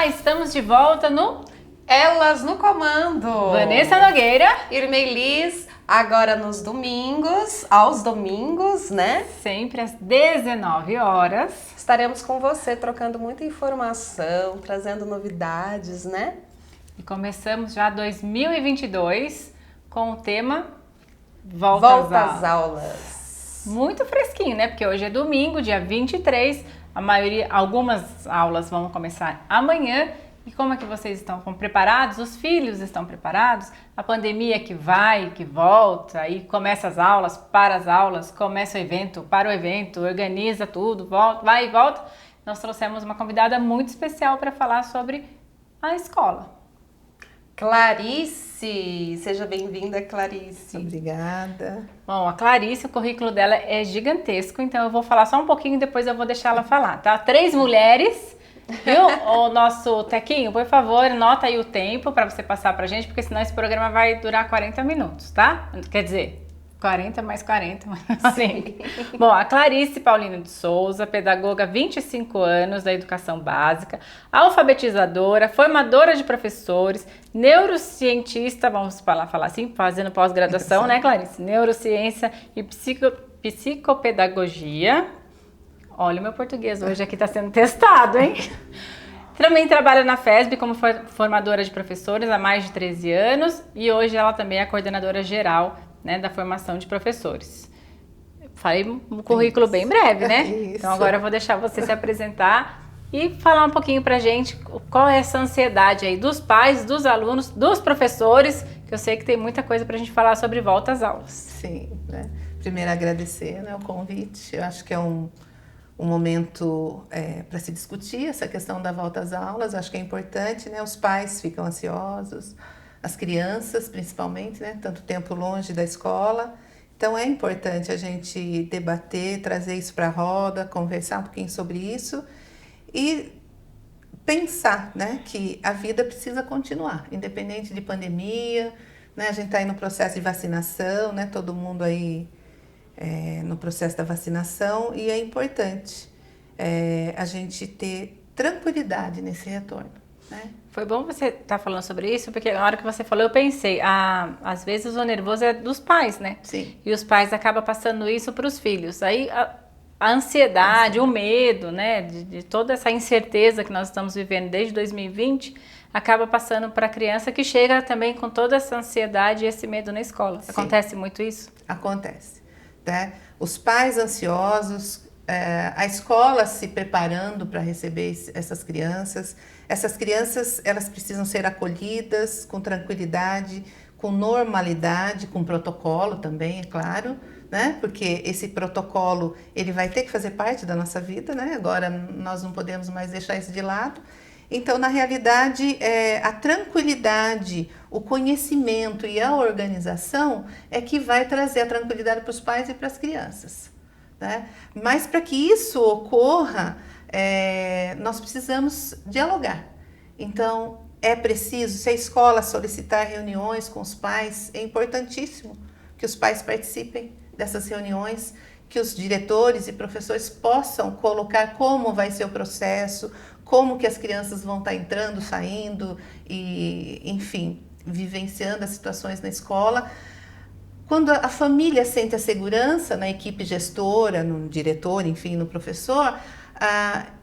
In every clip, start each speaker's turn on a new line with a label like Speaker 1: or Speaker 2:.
Speaker 1: Olá, estamos de volta no
Speaker 2: Elas no Comando.
Speaker 1: Vanessa Nogueira,
Speaker 2: Irmei Liz, agora nos domingos, aos domingos, né?
Speaker 1: sempre às 19 horas.
Speaker 2: Estaremos com você trocando muita informação, trazendo novidades, né?
Speaker 1: E começamos já 2022 com o tema Volta às
Speaker 2: aulas.
Speaker 1: Muito fresquinho, né? Porque hoje é domingo, dia 23. Algumas aulas vão começar amanhã. E como é que vocês estão preparados? Os filhos estão preparados? A pandemia que vai, que volta, aí começa as aulas, começa o evento, para o evento, organiza tudo, volta, vai e volta. Nós trouxemos uma convidada muito especial para falar sobre a escola.
Speaker 2: Clarice, seja bem-vinda, Clarice.
Speaker 3: Obrigada.
Speaker 1: Bom, a Clarice, o currículo dela é gigantesco, então eu vou falar só um pouquinho e depois eu vou deixar ela falar, tá? 3 mulheres, viu? O nosso Tequinho, por favor, anota aí o tempo para você passar pra gente, porque senão esse programa vai durar 40 minutos, tá? Quer dizer, 40 mais 40, assim. Bom, a Clarice Paulino de Souza, pedagoga, 25 anos da educação básica, alfabetizadora, formadora de professores, neurocientista, vamos falar assim, fazendo pós-graduação, né, Clarice? Neurociência e psicopedagogia. Olha, o meu português hoje aqui está sendo testado, hein? Também trabalha na FESB como formadora de professores há mais de 13 anos e hoje ela também é coordenadora geral, né, da formação de professores. Falei um currículo bem breve, né?
Speaker 3: Isso.
Speaker 1: Então agora eu vou deixar você se apresentar e falar um pouquinho pra gente qual é essa ansiedade aí dos pais, dos alunos, dos professores, que eu sei que tem muita coisa pra gente falar sobre volta às aulas.
Speaker 3: Sim, né? Primeiro agradecer, né, o convite. Eu acho que é um momento para se discutir essa questão da volta às aulas. Eu acho que é importante, né? Os pais ficam ansiosos, as crianças principalmente, né? Tanto tempo longe da escola. Então é importante a gente debater, trazer isso para a roda, conversar um pouquinho sobre isso e pensar, né, que a vida precisa continuar, independente de pandemia, né? A gente está aí no processo de vacinação, né? Todo mundo aí no processo da vacinação e é importante a gente ter tranquilidade nesse retorno, né?
Speaker 1: Foi bom você estar falando sobre isso, porque na hora que você falou eu pensei, às vezes o nervoso é dos pais, né?
Speaker 3: Sim.
Speaker 1: E os pais acabam passando isso para os filhos. Aí a ansiedade, o medo, né, de toda essa incerteza que nós estamos vivendo desde 2020, acaba passando para a criança que chega também com toda essa ansiedade e esse medo na escola.
Speaker 3: Sim.
Speaker 1: Acontece muito isso?
Speaker 3: Acontece, né? Os pais ansiosos, a escola se preparando para receber essas crianças. Essas crianças, elas precisam ser acolhidas com tranquilidade, com normalidade, com protocolo também, é claro, né? Porque esse protocolo, ele vai ter que fazer parte da nossa vida, né? Agora nós não podemos mais deixar isso de lado. Então, na realidade, a tranquilidade, o conhecimento e a organização é que vai trazer a tranquilidade para os pais e para as crianças, né? Mas para que isso ocorra, nós precisamos dialogar. Então, é preciso, se a escola solicitar reuniões com os pais, é importantíssimo que os pais participem dessas reuniões, que os diretores e professores possam colocar como vai ser o processo, como que as crianças vão estar entrando, saindo e, enfim, vivenciando as situações na escola. Quando a família sente a segurança na equipe gestora, no diretor, enfim, no professor,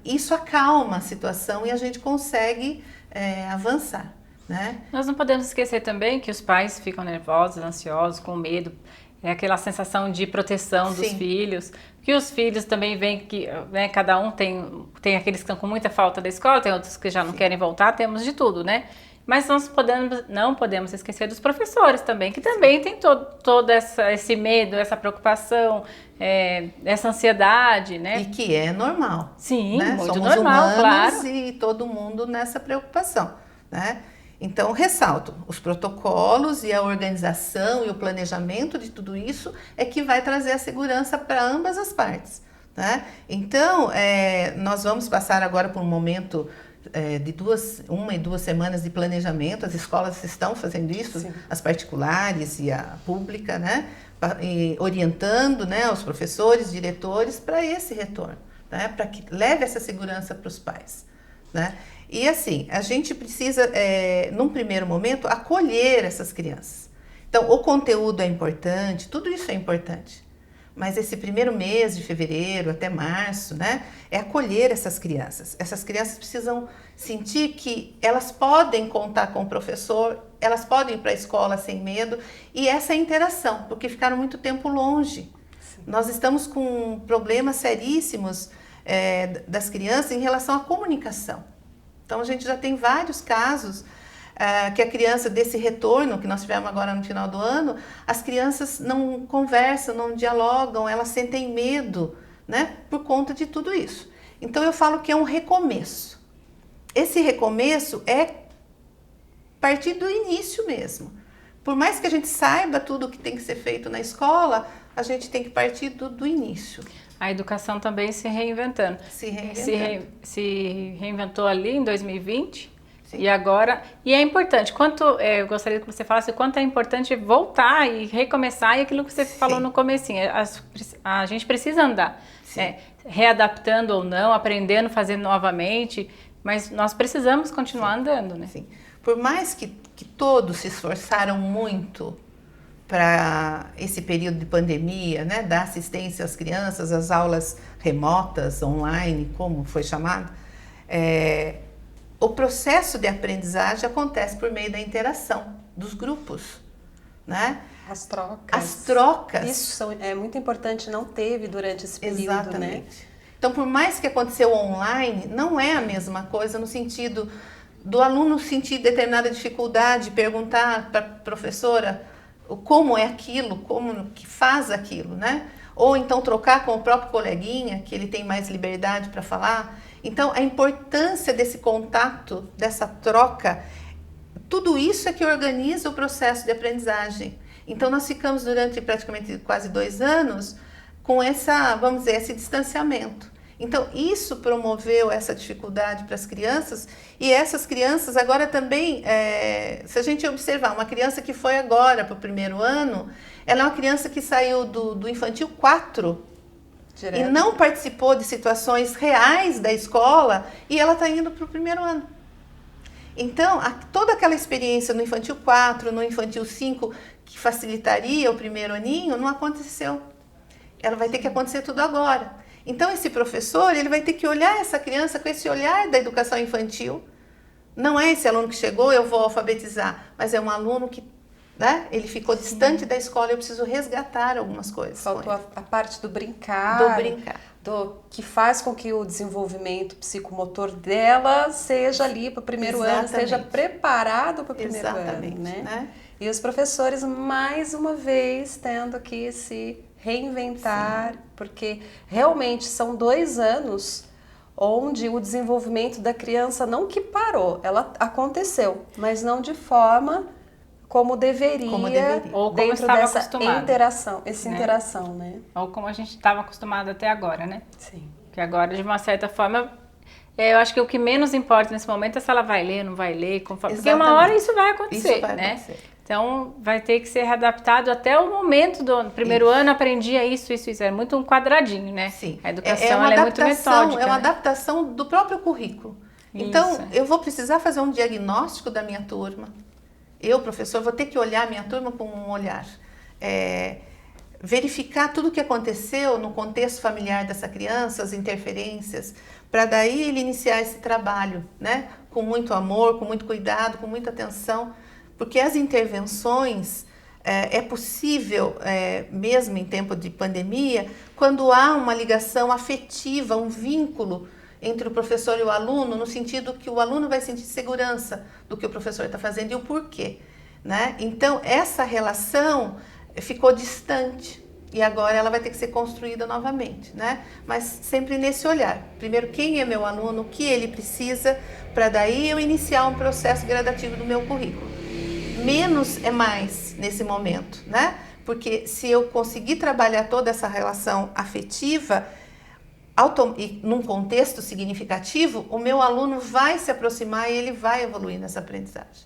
Speaker 3: isso acalma a situação e a gente consegue avançar, né?
Speaker 1: Nós não podemos esquecer também que os pais ficam nervosos, ansiosos, com medo. É aquela sensação de proteção dos
Speaker 3: Sim.
Speaker 1: filhos, que os filhos também veem que, né, cada um tem aqueles que estão com muita falta da escola, tem outros que já não
Speaker 3: Sim.
Speaker 1: querem voltar, temos de tudo, né? Mas nós não podemos esquecer dos professores também, que também tem todo esse medo, essa preocupação, essa ansiedade, né?
Speaker 3: E que é normal.
Speaker 1: Sim,
Speaker 3: né?
Speaker 1: muito
Speaker 3: Somos
Speaker 1: normal,
Speaker 3: humanos,
Speaker 1: claro.
Speaker 3: e todo mundo nessa preocupação, né? Então, ressalto, os protocolos e a organização e o planejamento de tudo isso é que vai trazer a segurança para ambas as partes, né? Então, nós vamos passar agora por um momento de 1 e 2 semanas de planejamento. As escolas estão fazendo isso, sim, as particulares e a pública, né? E orientando, né, os professores, diretores para esse retorno, né? Para que leve essa segurança para os pais, né? E assim, a gente precisa, num primeiro momento, acolher essas crianças. Então, o conteúdo é importante, tudo isso é importante. Mas esse primeiro mês de fevereiro até março, né, é acolher essas crianças. Essas crianças precisam sentir que elas podem contar com o professor, elas podem ir para a escola sem medo, e essa interação, porque ficaram muito tempo longe. Sim. Nós estamos com problemas seríssimos das crianças em relação à comunicação. Então, a gente já tem vários casos que a criança, desse retorno que nós tivemos agora no final do ano, as crianças não conversam, não dialogam, elas sentem medo, né, por conta de tudo isso. Então eu falo que é um recomeço. Esse recomeço é partir do início mesmo. Por mais que a gente saiba tudo o que tem que ser feito na escola, a gente tem que partir do início.
Speaker 1: A educação também se reinventando. Se reinventou ali em 2020. Sim. E agora, e é importante, eu gostaria que você falasse o quanto é importante voltar e recomeçar, e aquilo que você Sim. falou no comecinho, a gente precisa andar, readaptando ou não, aprendendo, fazendo novamente, mas nós precisamos continuar Sim. andando, né?
Speaker 3: Sim. Por mais que todos se esforçaram muito para esse período de pandemia, né, dar assistência às crianças, às aulas remotas, online, como foi chamado, o processo de aprendizagem acontece por meio da interação dos grupos, né?
Speaker 2: As trocas.
Speaker 3: As trocas.
Speaker 2: Isso é muito importante, não teve durante esse período,
Speaker 3: Exatamente.
Speaker 2: Né?
Speaker 3: Então, por mais que aconteceu online, não é a mesma coisa no sentido do aluno sentir determinada dificuldade, perguntar para a professora como é aquilo, como que faz aquilo, né? Ou então trocar com o próprio coleguinha, que ele tem mais liberdade para falar. Então, a importância desse contato, dessa troca, tudo isso é que organiza o processo de aprendizagem. Então, nós ficamos durante praticamente quase 2 anos com vamos dizer, esse distanciamento. Então, isso promoveu essa dificuldade para as crianças, e essas crianças agora também, se a gente observar, uma criança que foi agora para o 1º ano, ela é uma criança que saiu do infantil 4, direto. E não participou de situações reais da escola, e ela está indo para o 1º ano. Então, toda aquela experiência no infantil 4, no infantil 5, que facilitaria o 1º aninho, não aconteceu. Ela vai ter que acontecer tudo agora. Então, esse professor, ele vai ter que olhar essa criança com esse olhar da educação infantil. Não é esse aluno que chegou, eu vou alfabetizar, mas é um aluno que, né, ele ficou Sim. distante da escola, eu preciso resgatar algumas coisas.
Speaker 2: Faltou a parte do brincar.
Speaker 3: Do brincar.
Speaker 2: Que faz com que o desenvolvimento psicomotor dela seja ali para o 1º ano, seja preparado para o 1º ano, né? E os professores, mais uma vez, tendo que se reinventar, Sim. porque realmente são 2 anos onde o desenvolvimento da criança não que parou, ela aconteceu, mas não de forma como deveria.
Speaker 1: Ou como
Speaker 2: dentro dessa interação, interação, né?
Speaker 1: Ou como a gente estava acostumado até agora, né?
Speaker 2: Sim.
Speaker 1: Que agora, de uma certa forma, eu acho que o que menos importa nesse momento é se ela vai ler, não vai ler, porque uma hora isso vai acontecer, né? Então, vai ter que ser readaptado até o momento do 1º ano, aprendia isso. É muito um quadradinho, né?
Speaker 3: Sim.
Speaker 1: A educação ela é muito metódica.
Speaker 3: É uma adaptação do próprio currículo. Isso. Então, eu vou precisar fazer um diagnóstico da minha turma. Eu, professor, vou ter que olhar a minha turma com um olhar. Verificar tudo o que aconteceu no contexto familiar dessa criança, as interferências, para daí ele iniciar esse trabalho, né? Com muito amor, com muito cuidado, com muita atenção. Porque as intervenções é possível, mesmo em tempo de pandemia, quando há uma ligação afetiva, um vínculo entre o professor e o aluno, no sentido que o aluno vai sentir segurança do que o professor está fazendo e o porquê, né? Então, essa relação ficou distante e agora ela vai ter que ser construída novamente, né? Mas sempre nesse olhar. Primeiro, quem é meu aluno, o que ele precisa, para daí eu iniciar um processo gradativo do meu currículo. Menos é mais nesse momento, né? Porque se eu conseguir trabalhar toda essa relação afetiva e num contexto significativo, o meu aluno vai se aproximar e ele vai evoluir nessa aprendizagem.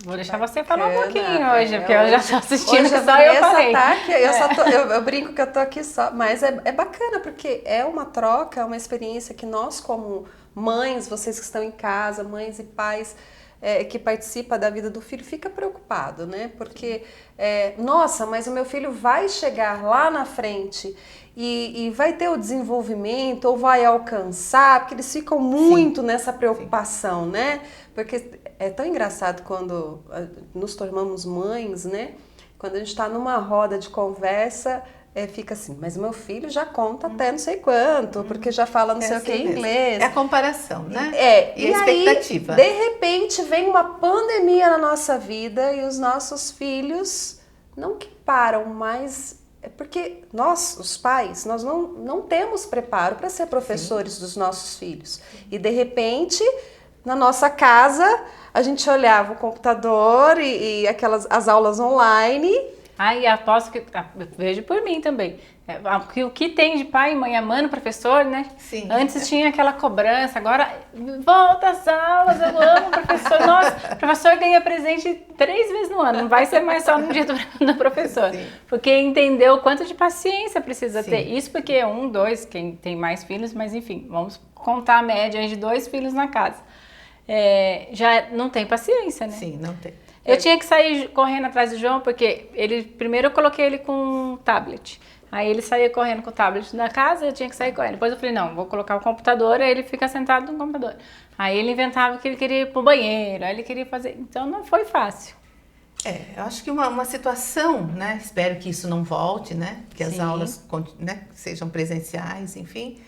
Speaker 1: Vou deixar você falar um pouquinho hoje, porque eu já estou assistindo,
Speaker 2: hoje
Speaker 1: só eu falei.
Speaker 2: Eu brinco que eu tô aqui só, mas é bacana, porque é uma troca, é uma experiência que nós como Mães, vocês que estão em casa, mães e pais que participam da vida do filho, fica preocupado, né? Porque, nossa, mas o meu filho vai chegar lá na frente e vai ter o desenvolvimento ou vai alcançar, porque eles ficam muito nessa preocupação, né? Porque é tão engraçado quando nos tornamos mães, né? Quando a gente está numa roda de conversa, fica assim, mas meu filho já conta até não sei quanto, porque já fala não sei o que em inglês.
Speaker 3: É a comparação, né?
Speaker 2: E
Speaker 3: a expectativa.
Speaker 2: Aí, de repente, vem uma pandemia na nossa vida e os nossos filhos não que param mais... Porque nós, os pais, nós não temos preparo para ser professores dos nossos filhos. E, de repente, na nossa casa, a gente olhava o computador e as aulas online...
Speaker 1: E aposto que, vejo por mim também, o que tem de pai e mãe amando o professor, né?
Speaker 3: Sim.
Speaker 1: Antes tinha aquela cobrança, agora volta às aulas, eu amo o professor. Nossa, o professor ganha presente 3 vezes no ano, não vai ser mais só no dia do professor. Sim. Porque entendeu o quanto de paciência precisa ter. Isso porque 1, 2, quem tem mais filhos, mas enfim, vamos contar a média de 2 filhos na casa. Já não tem paciência, né?
Speaker 3: Sim, não tem.
Speaker 1: Eu tinha que sair correndo atrás do João, porque primeiro eu coloquei ele com um tablet. Aí ele saía correndo com o tablet na casa, eu tinha que sair correndo. Depois eu falei, não, vou colocar o computador, aí ele fica sentado no computador. Aí ele inventava que ele queria ir pro banheiro, aí ele queria fazer... Então não foi fácil.
Speaker 3: Eu acho que uma situação, né? Espero que isso não volte, né? Que as aulas, né, sejam presenciais, enfim.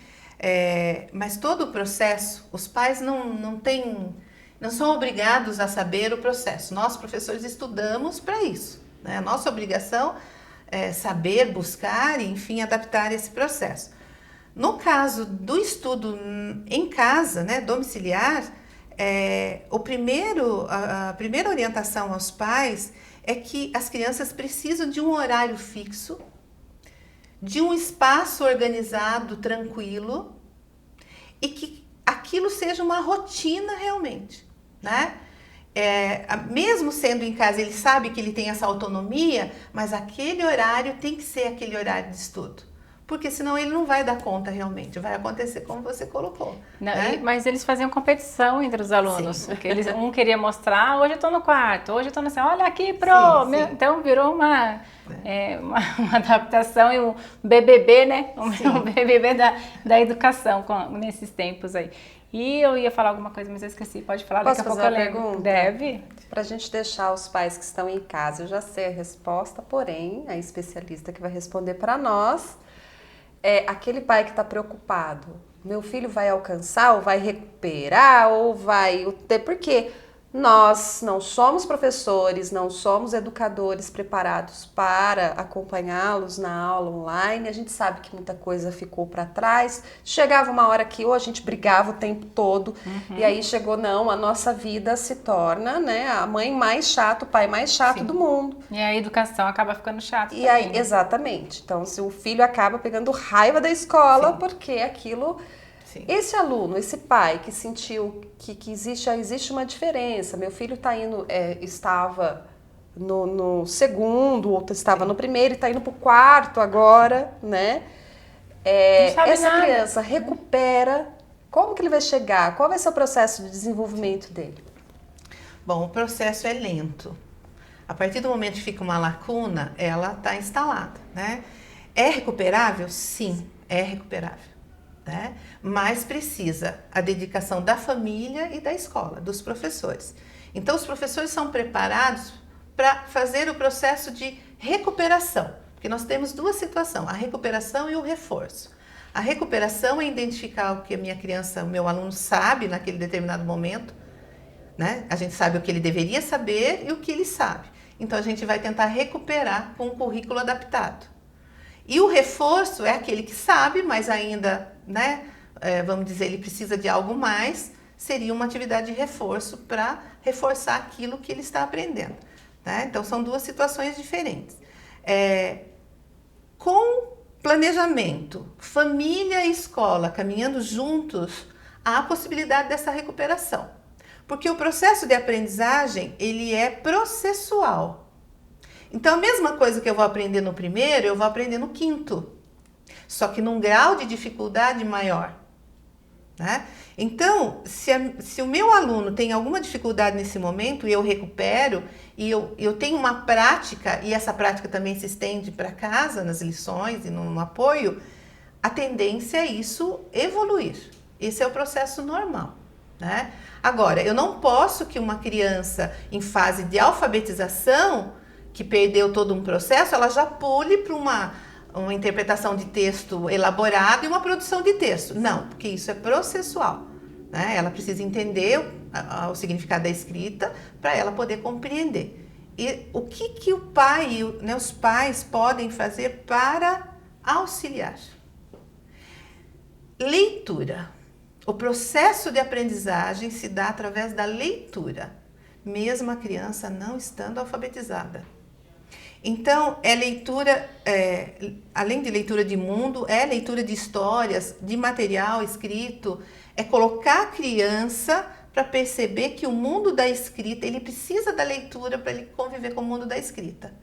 Speaker 3: Mas todo o processo, os pais não são obrigados a saber o processo. Nós, professores, estudamos para isso, né? A nossa obrigação é saber, buscar e, enfim, adaptar esse processo. No caso do estudo em casa, né, domiciliar, a primeira orientação aos pais é que as crianças precisam de um horário fixo, de um espaço organizado, tranquilo, e que aquilo seja uma rotina realmente, né? Mesmo sendo em casa, ele sabe que ele tem essa autonomia, mas aquele horário tem que ser aquele horário de estudo, porque senão ele não vai dar conta realmente, vai acontecer como você colocou.
Speaker 1: Não,
Speaker 3: né?
Speaker 1: Mas eles faziam competição entre os alunos, porque um queria mostrar, hoje eu estou no quarto, hoje eu estou assim, olha aqui, então virou uma adaptação e um BBB, né? Um BBB da educação nesses tempos aí. E eu ia falar alguma coisa, mas eu esqueci. Pode falar,
Speaker 2: daqui
Speaker 1: a pouco eu lembro.
Speaker 2: Pergunta?
Speaker 1: Deve.
Speaker 2: Para a gente deixar os pais que estão em casa, eu já sei a resposta, porém, a especialista que vai responder para nós é aquele pai que está preocupado. Meu filho vai alcançar, ou vai recuperar, ou vai ter... Por quê? Nós não somos professores, não somos educadores preparados para acompanhá-los na aula online. A gente sabe que muita coisa ficou para trás. Chegava uma hora que ou a gente brigava o tempo todo, e aí chegou, não, a nossa vida se torna, né, a mãe mais chata, o pai mais chato do mundo.
Speaker 1: E a educação acaba ficando chata.
Speaker 2: E aí, exatamente. Então, se o filho acaba pegando raiva da escola, porque aquilo... Sim. Esse aluno, esse pai que sentiu que existe uma diferença, meu filho está indo, estava no segundo, outro estava no primeiro e está indo para o quarto agora, né? Essa criança recupera, como que ele vai chegar? Qual vai ser o processo de desenvolvimento dele?
Speaker 3: Bom, o processo é lento. A partir do momento que fica uma lacuna, ela está instalada, né? É recuperável? Sim, é recuperável. Né? Mas precisa a dedicação da família e da escola, dos professores. Então, os professores são preparados para fazer o processo de recuperação, porque nós temos 2 situações, a recuperação e o reforço. A recuperação é identificar o que a minha criança, o meu aluno sabe naquele determinado momento, né? A gente sabe o que ele deveria saber e o que ele sabe. Então, a gente vai tentar recuperar com um currículo adaptado. E o reforço é aquele que sabe, mas ainda, né, vamos dizer, ele precisa de algo mais, seria uma atividade de reforço para reforçar aquilo que ele está aprendendo. Né? Então, são 2 situações diferentes. Com planejamento, família e escola caminhando juntos, há a possibilidade dessa recuperação. Porque o processo de aprendizagem, ele é processual. Então, a mesma coisa que eu vou aprender no primeiro, eu vou aprender no 5º. Só que num grau de dificuldade maior. né? Então, se o meu aluno tem alguma dificuldade nesse momento e eu recupero, e eu tenho uma prática, e essa prática também se estende para casa, nas lições e no apoio, a tendência é isso evoluir. Esse é o processo normal, né? Agora, eu não posso que uma criança em fase de alfabetização, que perdeu todo um processo, ela já pule para uma interpretação de texto elaborada e uma produção de texto. Não, porque isso é processual, né? Ela precisa entender o significado da escrita para ela poder compreender. E o que o pai, né, os pais podem fazer para auxiliar? Leitura. O processo de aprendizagem se dá através da leitura, mesmo a criança não estando alfabetizada. Então, é leitura, além de leitura de mundo, é leitura de histórias, de material escrito, é colocar a criança para perceber que o mundo da escrita, ele precisa da leitura para ele conviver com o mundo da escrita.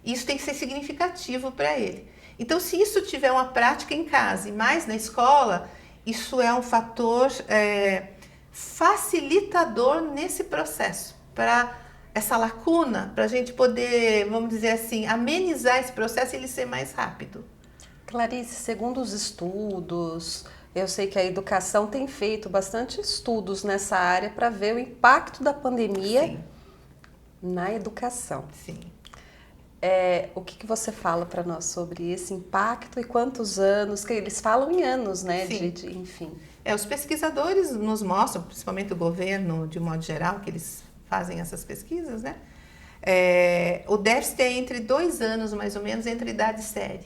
Speaker 3: Isso tem que ser significativo para ele. Então, se isso tiver uma prática em casa e mais na escola, isso é um fator facilitador nesse processo, para essa lacuna, para a gente poder, vamos dizer assim, amenizar esse processo e ele ser mais rápido.
Speaker 2: Clarice, segundo os estudos, eu sei que a educação tem feito bastante estudos nessa área para ver o impacto da pandemia Sim. na educação.
Speaker 3: Sim.
Speaker 2: O que você fala para nós sobre esse impacto e quantos anos, que eles falam em anos, né?
Speaker 3: Sim.
Speaker 2: Enfim.
Speaker 3: Os pesquisadores nos mostram, principalmente o governo, de modo geral, que eles fazem essas pesquisas, né? O déficit é entre 2 anos, mais ou menos, entre idade séria,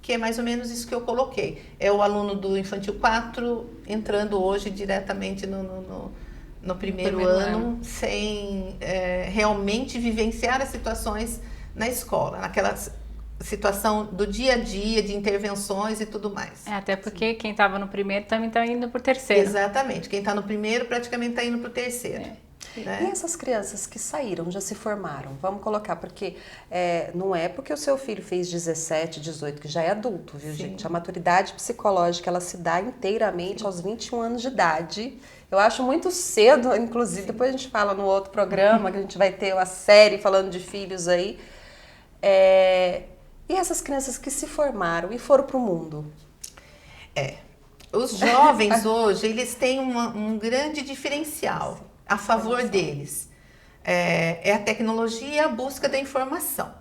Speaker 3: que é mais ou menos isso que eu coloquei. É o aluno do Infantil 4 entrando hoje diretamente no primeiro ano, sem realmente vivenciar as situações na escola, naquela situação do dia a dia, de intervenções e tudo mais.
Speaker 1: Até porque quem estava no primeiro também está indo para o terceiro.
Speaker 3: Exatamente, quem está no primeiro praticamente está indo para o terceiro.
Speaker 2: Né? E essas crianças que saíram, já se formaram, vamos colocar, porque não é porque o seu filho fez 17, 18, que já é adulto, viu, Sim. gente? A maturidade psicológica, ela se dá inteiramente Sim. aos 21 anos de idade. Eu acho muito cedo, inclusive, Sim. depois a gente fala no outro programa, que a gente vai ter uma série falando de filhos aí. E essas crianças que se formaram e foram para o mundo?
Speaker 3: Os jovens hoje, eles têm um grande diferencial a favor deles. É a tecnologia e a busca da informação.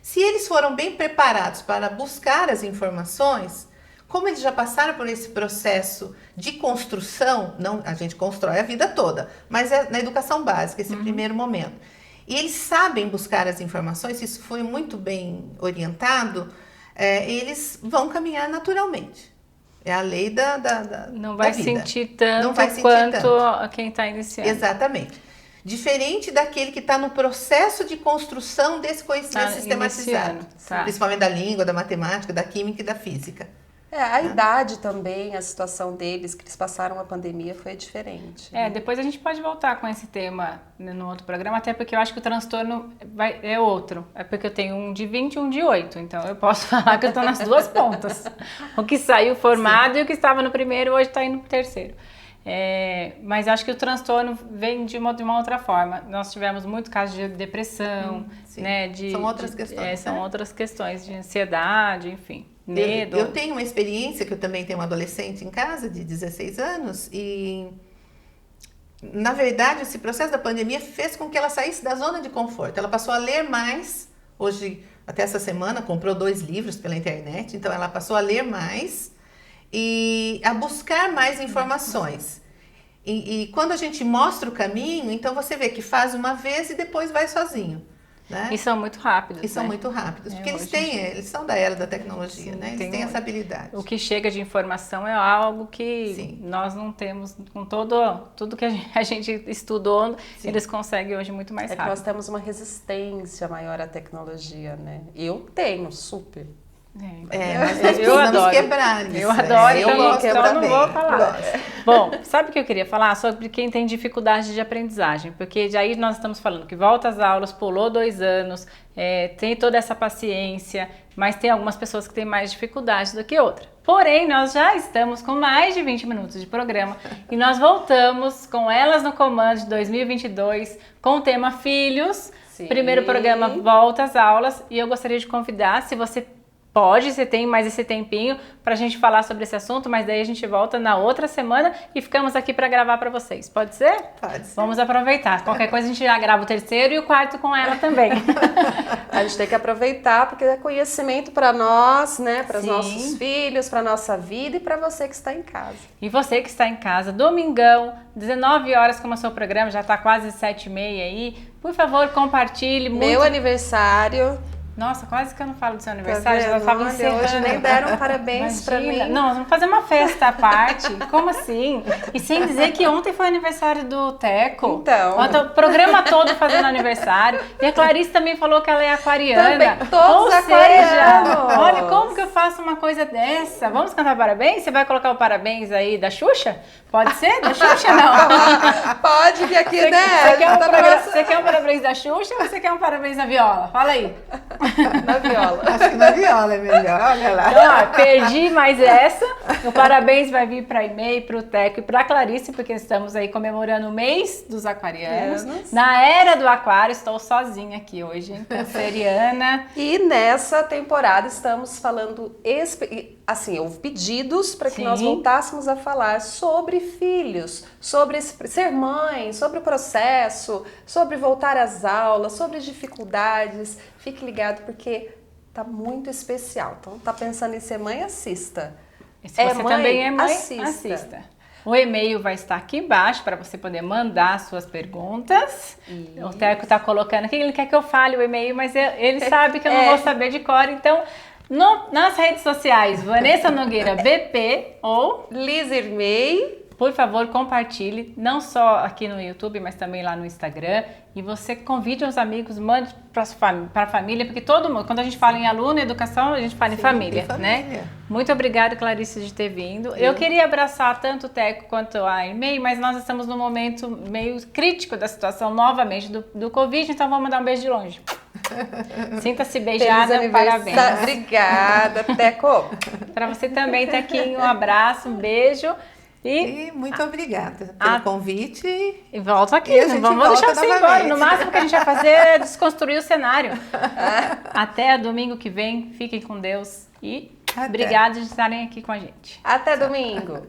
Speaker 3: Se eles foram bem preparados para buscar as informações, como eles já passaram por esse processo de construção, não, a gente constrói a vida toda, mas é na educação básica, esse primeiro momento. E eles sabem buscar as informações, se isso foi muito bem orientado, eles vão caminhar naturalmente. É a lei da
Speaker 1: Não vai
Speaker 3: vida.
Speaker 1: Sentir tanto quanto quem está iniciando.
Speaker 3: Exatamente. Diferente daquele que está no processo de construção desse conhecimento sistematizado. Principalmente da língua, da matemática, da química e da física.
Speaker 2: A idade também, a situação deles, que eles passaram a pandemia, foi diferente. Né?
Speaker 1: Depois a gente pode voltar com esse tema no outro programa, até porque eu acho que o transtorno é outro. É porque eu tenho um de 20 e um de 8, então eu posso falar que eu estou nas duas pontas. O que saiu formado Sim. e o que estava no primeiro, hoje está indo para o terceiro. Mas acho que o transtorno vem de uma outra forma. Nós tivemos muitos casos de depressão, né?
Speaker 3: São outras questões.
Speaker 1: São outras questões de ansiedade, enfim. Medo.
Speaker 3: Eu tenho uma experiência que eu também tenho um adolescente em casa de 16 anos e, na verdade, esse processo da pandemia fez com que ela saísse da zona de conforto. Ela passou a ler mais, hoje, até essa semana, comprou 2 livros pela internet, então ela passou a ler mais e a buscar mais informações. E quando a gente mostra o caminho, então você vê que faz uma vez e depois vai sozinho. Né?
Speaker 1: E são muito rápidos.
Speaker 3: São muito rápidos, porque eles são da era da tecnologia, Sim, né? Eles têm essa habilidade.
Speaker 1: O que chega de informação é algo que
Speaker 3: Sim.
Speaker 1: nós não temos, com tudo que a gente estudou, Sim. eles conseguem hoje muito mais rápido.
Speaker 2: Nós temos uma resistência maior à tecnologia, né? Eu tenho, super.
Speaker 3: Nós precisamos quebrar isso.
Speaker 1: Eu adoro, então não vou falar. Bom, sabe o que eu queria falar? Sobre quem tem dificuldade de aprendizagem, porque aí nós estamos falando que volta às aulas, pulou 2 anos, tem toda essa paciência, mas tem algumas pessoas que têm mais dificuldade do que outra. Porém, nós já estamos com mais de 20 minutos de programa e nós voltamos com Elas no Comando de 2022 com o tema Filhos. Sim. Primeiro programa volta às aulas e eu gostaria de convidar, se você pode, você tem mais esse tempinho pra gente falar sobre esse assunto, mas daí a gente volta na outra semana e ficamos aqui para gravar para vocês. Pode ser?
Speaker 3: Pode ser.
Speaker 1: Vamos aproveitar. Qualquer coisa a gente já grava o 3º e o 4º com ela também.
Speaker 2: A gente tem que aproveitar porque é conhecimento para nós, né, para os nossos filhos, para nossa vida e para você que está em casa.
Speaker 1: E você que está em casa, domingão, 19 horas começou o programa, já está quase 7h30 aí. Por favor, compartilhe.
Speaker 2: Meu aniversário.
Speaker 1: Nossa, quase que eu não falo do seu aniversário, já estava encerrando.
Speaker 2: Hoje nem deram parabéns para mim.
Speaker 1: Não, vamos fazer uma festa à parte. Como assim? E sem dizer que ontem foi aniversário do Teco.
Speaker 2: Então.
Speaker 1: O programa todo fazendo aniversário. E a Clarice também falou que ela é aquariana.
Speaker 2: Também, todos aquarianos.
Speaker 1: Olha, como que eu faço uma coisa dessa? Vamos cantar parabéns? Você vai colocar o parabéns aí da Xuxa? Pode ser? Da Xuxa, não?
Speaker 2: Pode, que aqui, né?
Speaker 1: Você quer um parabéns da Xuxa ou você quer um parabéns na viola? Fala aí.
Speaker 2: Na viola.
Speaker 3: Acho que na viola é melhor, olha lá.
Speaker 1: Então, perdi mais essa. O parabéns vai vir para e-mail, para o Teco e para a Clarice, porque estamos aí comemorando o mês dos aquarianos. Na era do aquário, estou sozinha aqui hoje, hein? Canceriana.
Speaker 2: E nessa temporada estamos falando, assim, houve pedidos para que nós voltássemos a falar sobre filhos, sobre ser mãe, sobre o processo, sobre voltar às aulas, sobre dificuldades. Fique ligado porque tá muito especial. Então, tá pensando em ser mãe? Assista.
Speaker 1: E se você também é mãe, assista. O e-mail vai estar aqui embaixo para você poder mandar suas perguntas. Isso. O Teco tá colocando aqui, ele quer que eu fale o e-mail, mas ele sabe que eu não vou saber de cor, então... nas redes sociais, Vanessa Nogueira BP ou
Speaker 2: Liz Irmei.
Speaker 1: Por favor, compartilhe, não só aqui no YouTube, mas também lá no Instagram. E você convide os amigos, mande para a família, porque todo mundo, quando a gente fala em aluno e educação, a gente fala em família, né? Muito obrigada, Clarice, de ter vindo. Eu queria abraçar tanto o Teco quanto a Irmei, mas nós estamos num momento meio crítico da situação, novamente, do Covid, então vamos mandar um beijo de longe. Sinta-se beijada, parabéns.
Speaker 2: Obrigada, Teco.
Speaker 1: Para você também, Tequinho, um abraço, um beijo.
Speaker 3: E muito obrigada pelo convite.
Speaker 1: E volto aqui, vamos deixar você embora. No máximo que a gente vai fazer é desconstruir o cenário. Até domingo que vem, fiquem com Deus e obrigada de estarem aqui com a gente.
Speaker 2: Até domingo.